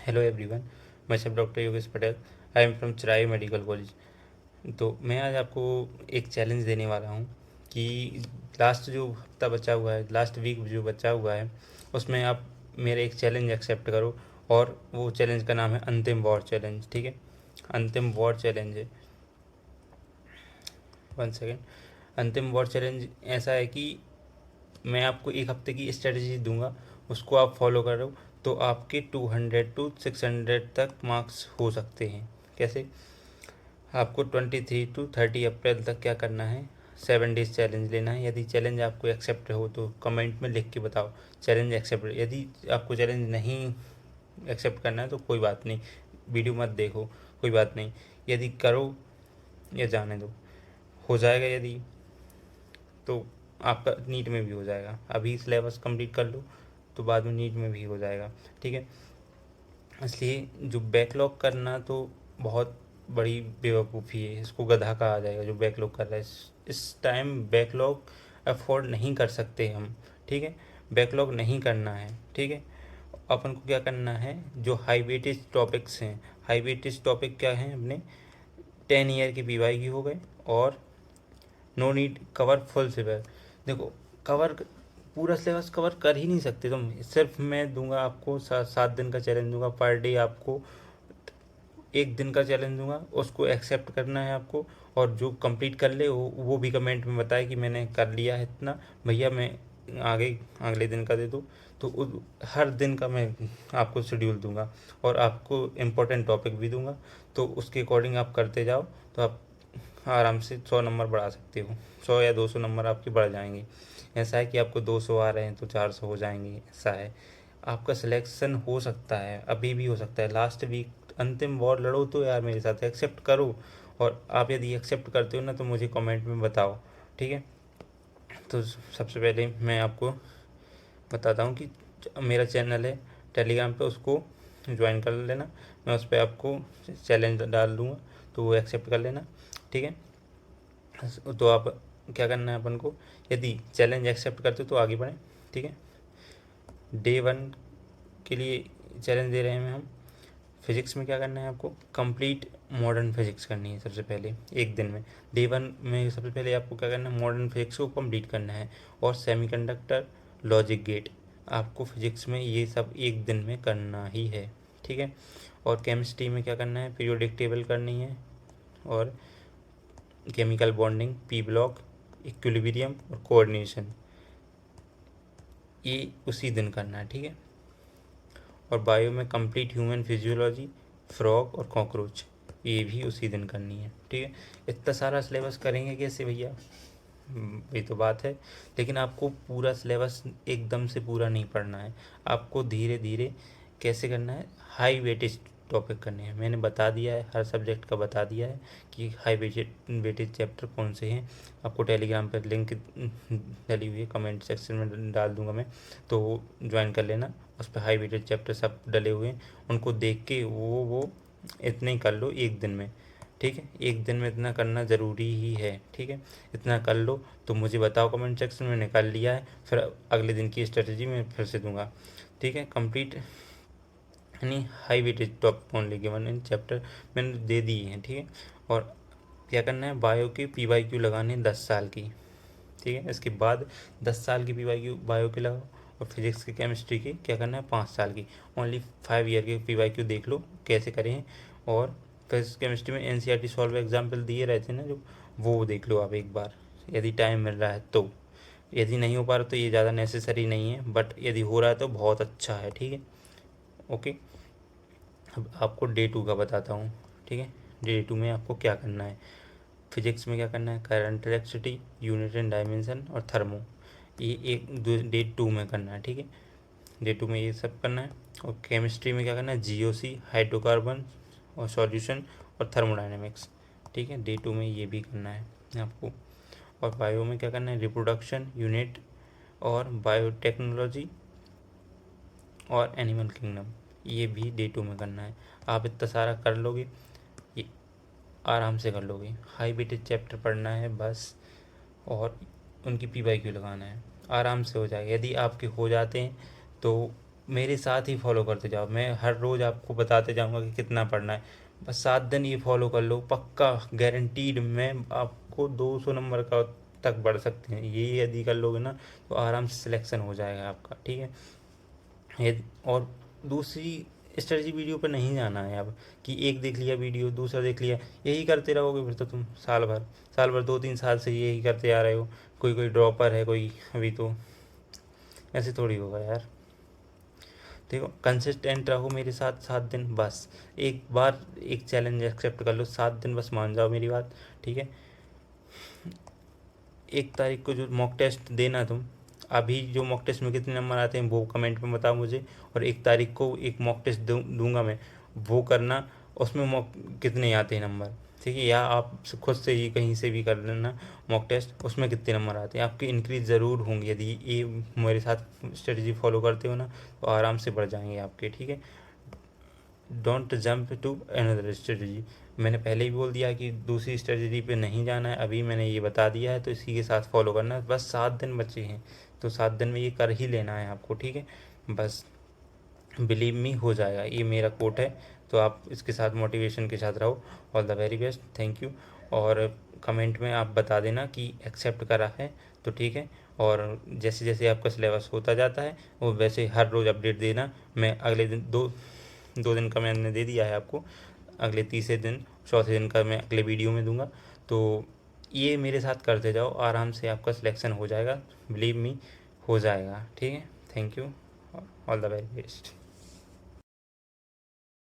Hello everyone, मैं सब doctor Yogesh Patel. I am from Chirai medical college. तो मैं आज आपको एक चैलेंज देने वाला हूँ कि लास्ट जो हफ्ता बचा हुआ है, लास्ट वीक जो बचा हुआ है, उसमें आप मेरे एक चैलेंज एक्सेप्ट करो। और वो चैलेंज का नाम है अंतिम वॉर चैलेंज। ठीक है, अंतिम वॉर चैलेंज है। 1 सेकेंड। अंतिम वॉर चैलेंज ऐसा है कि मैं आपको एक हफ्ते की स्ट्रेटजी दूंगा, उसको आप फॉलो करो तो आपके 200 टू 600 तक मार्क्स हो सकते हैं। कैसे? आपको 23 टू 30 अप्रैल तक क्या करना है, 7 डेज चैलेंज लेना है। यदि चैलेंज आपको एक्सेप्ट हो तो कमेंट में लिख के बताओ चैलेंज एक्सेप्ट। यदि आपको चैलेंज नहीं एक्सेप्ट करना है तो कोई बात नहीं, वीडियो मत देखो, कोई बात नहीं। यदि करो या जाने दो, हो जाएगा यदि तो आपका नीट में भी हो जाएगा। अभी सिलेबस कंप्लीट कर लो तो बाद में नीट में भी हो जाएगा। ठीक है, इसलिए जो बैकलॉग करना तो बहुत बड़ी बेवकूफ़ी है, इसको गधा कहा जाएगा जो बैकलॉग कर रहा है। इस टाइम बैकलॉग अफोर्ड नहीं कर सकते हम। ठीक है, बैकलॉग नहीं करना है। ठीक है, अपन को क्या करना है, जो हाई वेटेज टॉपिक्स हैं, हाई वेटेज टॉपिक क्या हैं अपने, 10 ईयर की पीवाई की हो गए और no need cover full syllabus. देखो, कवर पूरा सिलेबस कवर कर ही नहीं सकते तुम। सिर्फ मैं दूंगा आपको 7 दिन का चैलेंज दूंगा पर डे। आपको 1 दिन का चैलेंज दूंगा, उसको एक्सेप्ट करना है आपको। और जो कंप्लीट कर ले वो भी कमेंट में बताए कि मैंने कर लिया है इतना, भैया मैं आगे अगले दिन का दे दो। तो हर दिन का मैं आपको शेड्यूल दूंगा और आपको इम्पोर्टेंट टॉपिक भी दूंगा। तो उसके अकॉर्डिंग आप करते जाओ तो आप आराम से 100 नंबर बढ़ा सकते हो। 100 या 200 नंबर आपके बढ़ जाएंगे। ऐसा है कि आपको 200 आ रहे हैं तो 400 हो जाएंगे, ऐसा है। आपका सिलेक्शन हो सकता है, अभी भी हो सकता है। लास्ट वीक अंतिम वॉर लड़ो तो यार मेरे साथ एक्सेप्ट करो। और आप यदि एक्सेप्ट करते हो ना तो मुझे कमेंट में बताओ। ठीक है, तो सबसे पहले मैं आपको बताता हूँ कि मेरा चैनल है टेलीग्राम पे, उसको ज्वाइन कर लेना। मैं उस पर आपको चैलेंज डाल दूँगा तो वो एक्सेप्ट कर लेना। ठीक है, तो आप क्या करना है अपन को, यदि चैलेंज एक्सेप्ट करते हो तो आगे बढ़ें। ठीक है, डे 1 के लिए चैलेंज दे रहे हैं हम। फिजिक्स में क्या करना है आपको, कंप्लीट मॉडर्न फिजिक्स करनी है सबसे पहले 1 दिन में। डे 1 में सबसे पहले आपको क्या करना है, मॉडर्न फिजिक्स को कंप्लीट करना है। और सेमीकंडक्टर, लॉजिक गेट, आपको फिजिक्स में ये सब 1 दिन में करना ही है। ठीक है, और केमिस्ट्री में क्या करना है, पीरियोडिक टेबल करनी है और chemical bonding, P block, equilibrium और कोऑर्डिनेशन, ये उसी दिन करना है। ठीक है, और बायो में कंप्लीट ह्यूमन फिजियोलॉजी, फ्रॉग और कॉकरोच, ये भी उसी दिन करनी है। ठीक है, इतना सारा सिलेबस करेंगे कैसे भैया, ये तो बात है। लेकिन आपको पूरा सिलेबस एकदम से पूरा नहीं पढ़ना है, आपको धीरे धीरे कैसे करना है, हाई वेटेज टॉपिक करने हैं। मैंने बता दिया है, हर सब्जेक्ट का बता दिया है कि हाई वेटेज चैप्टर कौन से हैं। आपको टेलीग्राम पर लिंक डली हुई है, कमेंट सेक्शन में डाल दूंगा मैं, तो ज्वाइन कर लेना। उस पर हाई वेटेज चैप्टर सब डले हुए हैं, उनको देख के वो इतने ही कर लो 1 दिन में। ठीक है, 1 दिन में इतना करना ज़रूरी ही है। ठीक है, इतना कर लो तो मुझे बताओ कमेंट सेक्शन में, निकाल लिया है फिर अगले दिन की स्ट्रेटजी मैं फिर से दूंगा। ठीक है, कंप्लीट यानी high weightage top only given in chapter मैंने दे दी है। ठीक है, और क्या करना है, बायो की PYQ लगानी है 10 साल की। ठीक है, इसके बाद 10 साल की PYQ बायो की लगाओ। और फिजिक्स की, केमिस्ट्री की क्या करना है, 5 साल की। ओनली 5 ईयर की PYQ देख लो कैसे करें हैं। और फिजिक्स केमिस्ट्री में NCERT सॉल्व एग्जाम्पल दिए रहते हैं ना जो, वो देख लो आप एक बार, यदि टाइम मिल रहा है तो। यदि नहीं हो पा रहा तो ये ज़्यादा नेसेसरी नहीं है, बट यदि हो रहा है तो बहुत अच्छा है। ठीक है, ओके। अब आपको डे 2 का बताता हूँ। ठीक है, डे 2 में आपको क्या करना है, फिजिक्स में क्या करना है, current, electricity, unit and dimension और थर्मो, ये डे 2 में करना है। ठीक है, डे 2 में ये सब करना है। और केमिस्ट्री में क्या करना है, GOC, हाइड्रोकार्बन और सॉल्यूशन और थर्मोडाइनमिक्स। ठीक है, डे 2 में ये भी करना है आपको। और बायो में क्या करना है, रिप्रोडक्शन यूनिट और बायोटेक्नोलॉजी और एनिमल किंगडम, ये भी डे 2 में करना है। आप इतना सारा कर लोगे, ये आराम से कर लोगे। हाई वेटेज चैप्टर पढ़ना है बस, और उनकी PYQ लगाना है, आराम से हो जाएगा। यदि आपके हो जाते हैं तो मेरे साथ ही फॉलो करते जाओ। मैं हर रोज़ आपको बताते जाऊंगा कि कितना पढ़ना है। बस 7 दिन ये फॉलो कर लो, पक्का गारंटीड, मैं आपको 200 नंबर का तक बढ़ सकते हैं। ये यदि कर लोगे ना तो आराम से सिलेक्शन हो जाएगा आपका, ठीक है। ये और दूसरी स्ट्रेटजी वीडियो पर नहीं जाना है अब, कि एक देख लिया वीडियो, दूसरा देख लिया, यही करते रहोगे फिर तो तुम साल भर 2-3 साल से यही करते आ रहे हो। कोई कोई ड्रॉपर है कोई अभी, तो ऐसे थोड़ी होगा यार। देखो कंसिस्टेंट रहो मेरे साथ 7 दिन बस। एक बार एक चैलेंज एक्सेप्ट कर लो, 7 दिन बस मान जाओ मेरी बात, ठीक है। 1 तारीख को जो मॉक टेस्ट देना तुम, अभी जो मॉक टेस्ट में कितने नंबर आते हैं वो कमेंट में बताओ मुझे, और 1 तारीख को एक मॉक टेस्ट दूंगा मैं, वो करना। उसमें मॉक कितने आते हैं नंबर, ठीक है, या आप खुद से ही कहीं से भी कर लेना मॉक टेस्ट, उसमें कितने नंबर आते हैं आपके इंक्रीज ज़रूर होंगे। यदि ये मेरे साथ स्ट्रेटजी फॉलो करते हो ना तो आराम से बढ़ जाएंगे आपके, ठीक है। Don't jump to another strategy. मैंने पहले ही बोल दिया कि दूसरी स्ट्रेटजी पे नहीं जाना है, अभी मैंने ये बता दिया है, तो इसी के साथ फॉलो करना है। बस 7 दिन बचे हैं, तो 7 दिन में ये कर ही लेना है आपको, ठीक है। बस बिलीव मी, हो जाएगा। ये मेरा कोट है, तो आप इसके साथ मोटिवेशन के साथ रहो। All the very best, thank you. और कमेंट में आप बता देना कि एक्सेप्ट करा है, तो ठीक है। और जैसे जैसे आपका सिलेबस होता जाता है वो वैसे हर रोज़ अपडेट देना। मैं अगले दिन 2 दिन का मैंने दे दिया है आपको, अगले तीसरे दिन चौथे दिन का मैं अगले वीडियो में दूंगा। तो ये मेरे साथ करते जाओ, आराम से आपका सिलेक्शन हो जाएगा, बिलीव मी, हो जाएगा, ठीक है। Thank you, all the very best.